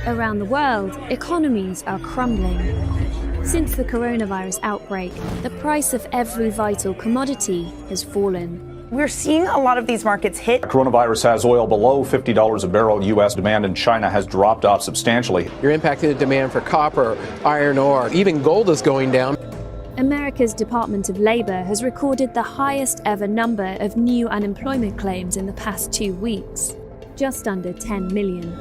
Around the world, economies are crumbling. Since the coronavirus outbreak, the price of every vital commodity has fallen. We're seeing a lot of these markets hit. Coronavirus has oil below $50 a barrel. U.S. demand in China has dropped off substantially. You're impacting the demand for copper, iron ore, even gold is going down. America's Department of Labor has recorded the highest ever number of new unemployment claims in the past 2 weeks, just under 10 million.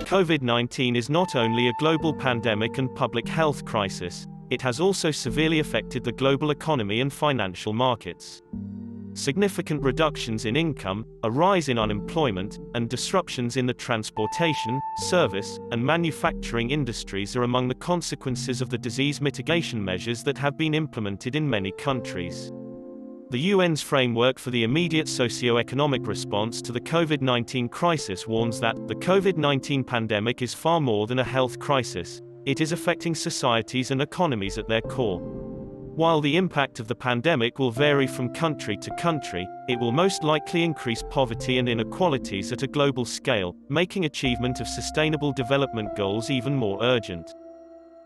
COVID-19 is not only a global pandemic and public health crisis, it has also severely affected the global economy and financial markets. Significant reductions in income, a rise in unemployment, and disruptions in the transportation, service, and manufacturing industries are among the consequences of the disease mitigation measures that have been implemented in many countries. The UN's framework for the immediate socio-economic response to the COVID-19 crisis warns that the COVID-19 pandemic is far more than a health crisis. It is affecting societies and economies at their core. While the impact of the pandemic will vary from country to country, it will most likely increase poverty and inequalities at a global scale, making achievement of sustainable development goals even more urgent.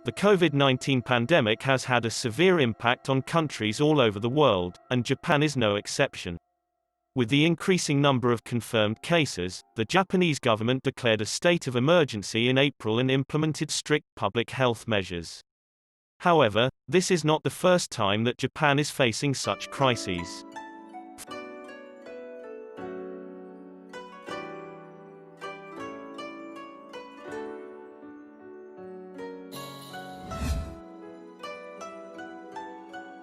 The COVID-19 pandemic has had a severe impact on countries all over the world, and Japan is no exception. With the increasing number of confirmed cases, the Japanese government declared a state of emergency in April and implemented strict public health measures. However, this is not the first time that Japan is facing such crises.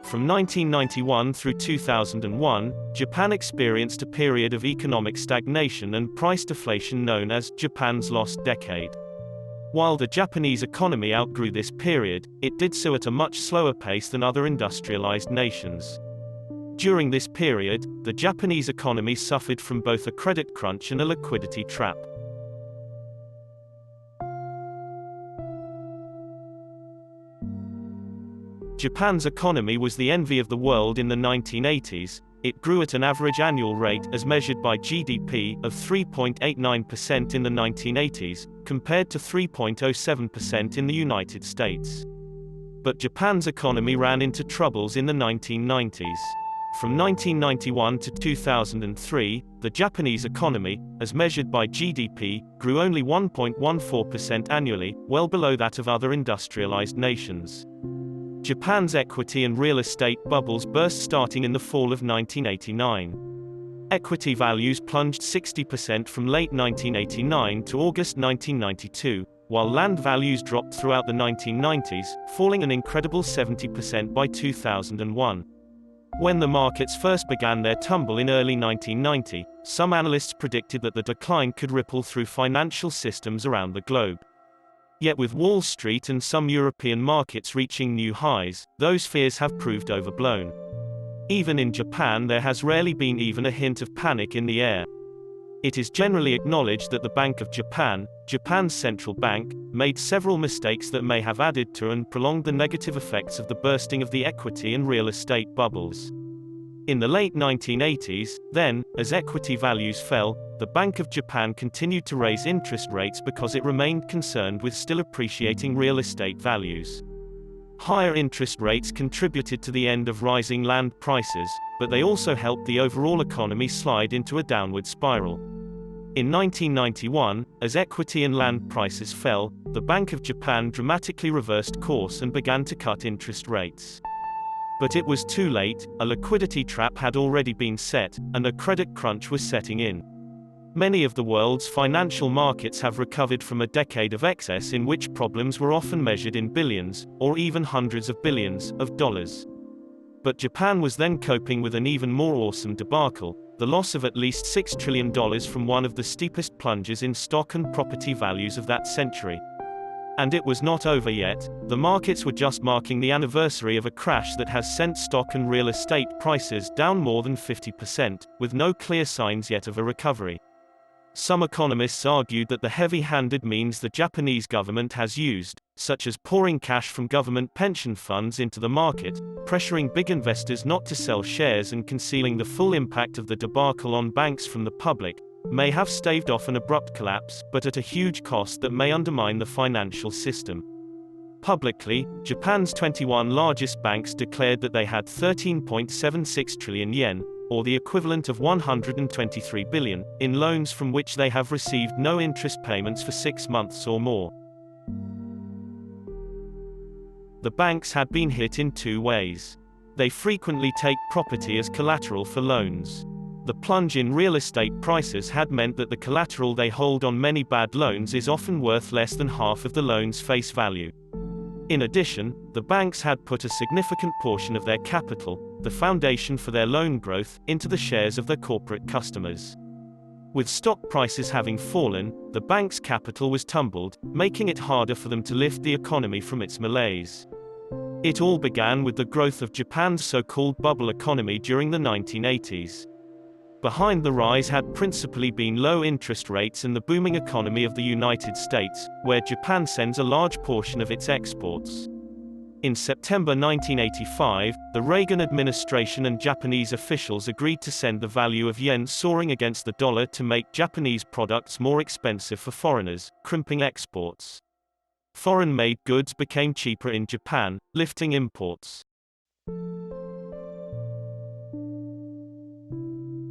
From 1991 through 2001, Japan experienced a period of economic stagnation and price deflation known as Japan's lost decade. While the Japanese economy outgrew this period, it did so at a much slower pace than other industrialized nations. During this period, the Japanese economy suffered from both a credit crunch and a liquidity trap. Japan's economy was the envy of the world in the 1980s. It grew at an average annual rate, as measured by GDP, of 3.89% in the 1980s, compared to 3.07% in the United States. But Japan's economy ran into troubles in the 1990s. From 1991 to 2003, the Japanese economy, as measured by GDP, grew only 1.14% annually, well below that of other industrialized nations. Japan's equity and real estate bubbles burst starting in the fall of 1989. Equity values plunged 60% from late 1989 to August 1992, while land values dropped throughout the 1990s, falling an incredible 70% by 2001. When the markets first began their tumble in early 1990, some analysts predicted that the decline could ripple through financial systems around the globe. Yet with Wall Street and some European markets reaching new highs, those fears have proved overblown. Even in Japan, there has rarely been even a hint of panic in the air. It is generally acknowledged that the Bank of Japan, Japan's central bank, made several mistakes that may have added to and prolonged the negative effects of the bursting of the equity and real estate bubbles. In the late 1980s, then, as equity values fell, the Bank of Japan continued to raise interest rates because it remained concerned with still appreciating real estate values. Higher interest rates contributed to the end of rising land prices, but they also helped the overall economy slide into a downward spiral. In 1991, as equity and land prices fell, the Bank of Japan dramatically reversed course and began to cut interest rates. But it was too late, a liquidity trap had already been set, and a credit crunch was setting in. Many of the world's financial markets have recovered from a decade of excess in which problems were often measured in billions, or even hundreds of billions, of dollars. But Japan was then coping with an even more awesome debacle, the loss of at least $6 trillion from one of the steepest plunges in stock and property values of that century. And it was not over yet. The markets were just marking the anniversary of a crash that has sent stock and real estate prices down more than 50%, with no clear signs yet of a recovery. Some economists argued that the heavy-handed means the Japanese government has used, such as pouring cash from government pension funds into the market, pressuring big investors not to sell shares and concealing the full impact of the debacle on banks from the public, may have staved off an abrupt collapse, but at a huge cost that may undermine the financial system. Publicly, Japan's 21 largest banks declared that they had 13.76 trillion yen, or the equivalent of 123 billion, in loans from which they have received no interest payments for 6 months or more. The banks had been hit in two ways. They frequently take property as collateral for loans. The plunge in real estate prices had meant that the collateral they hold on many bad loans is often worth less than half of the loan's face value. In addition, the banks had put a significant portion of their capital, the foundation for their loan growth, into the shares of their corporate customers. With stock prices having fallen, the bank's capital was tumbled, making it harder for them to lift the economy from its malaise. It all began with the growth of Japan's so-called bubble economy during the 1980s. Behind the rise had principally been low interest rates and the booming economy of the United States, where Japan sends a large portion of its exports. In September 1985, the Reagan administration and Japanese officials agreed to send the value of yen soaring against the dollar to make Japanese products more expensive for foreigners, crimping exports. Foreign-made goods became cheaper in Japan, lifting imports.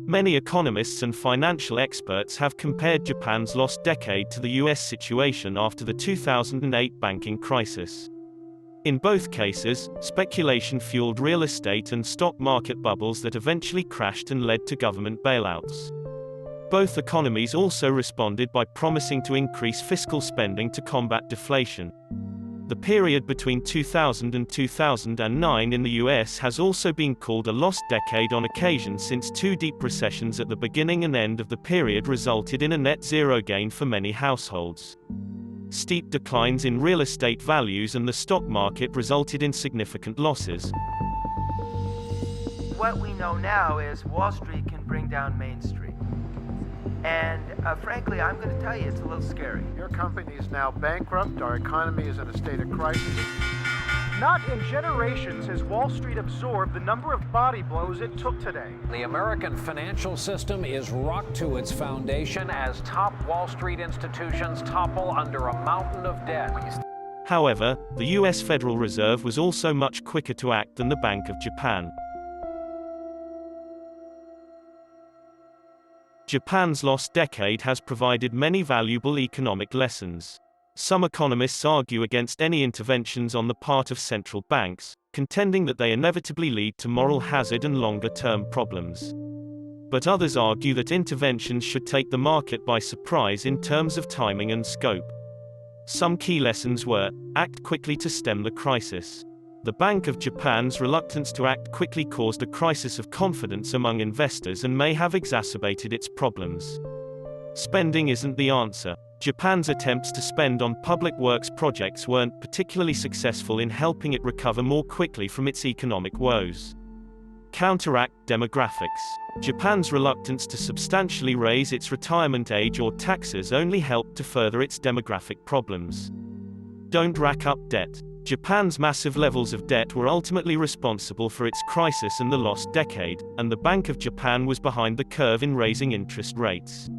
Many economists and financial experts have compared Japan's lost decade to the US situation after the 2008 banking crisis. In both cases, speculation fueled real estate and stock market bubbles that eventually crashed and led to government bailouts. Both economies also responded by promising to increase fiscal spending to combat deflation. The period between 2000 and 2009 in the US has also been called a lost decade on occasion, since two deep recessions at the beginning and end of the period resulted in a net zero gain for many households. Steep declines in real estate values and the stock market resulted in significant losses. What we know now is Wall Street can bring down Main Street. And frankly, I'm going to tell you, it's a little scary. Your company is now bankrupt. Our economy is in a state of crisis. Not in generations has Wall Street absorbed the number of body blows it took today. The American financial system is rocked to its foundation as top Wall Street institutions topple under a mountain of debt. However, the US Federal Reserve was also much quicker to act than the Bank of Japan. Japan's lost decade has provided many valuable economic lessons. Some economists argue against any interventions on the part of central banks, contending that they inevitably lead to moral hazard and longer-term problems. But others argue that interventions should take the market by surprise in terms of timing and scope. Some key lessons were: act quickly to stem the crisis. The Bank of Japan's reluctance to act quickly caused a crisis of confidence among investors and may have exacerbated its problems. Spending isn't the answer. Japan's attempts to spend on public works projects weren't particularly successful in helping it recover more quickly from its economic woes. Counteract demographics. Japan's reluctance to substantially raise its retirement age or taxes only helped to further its demographic problems. Don't rack up debt. Japan's massive levels of debt were ultimately responsible for its crisis and the lost decade, and the Bank of Japan was behind the curve in raising interest rates.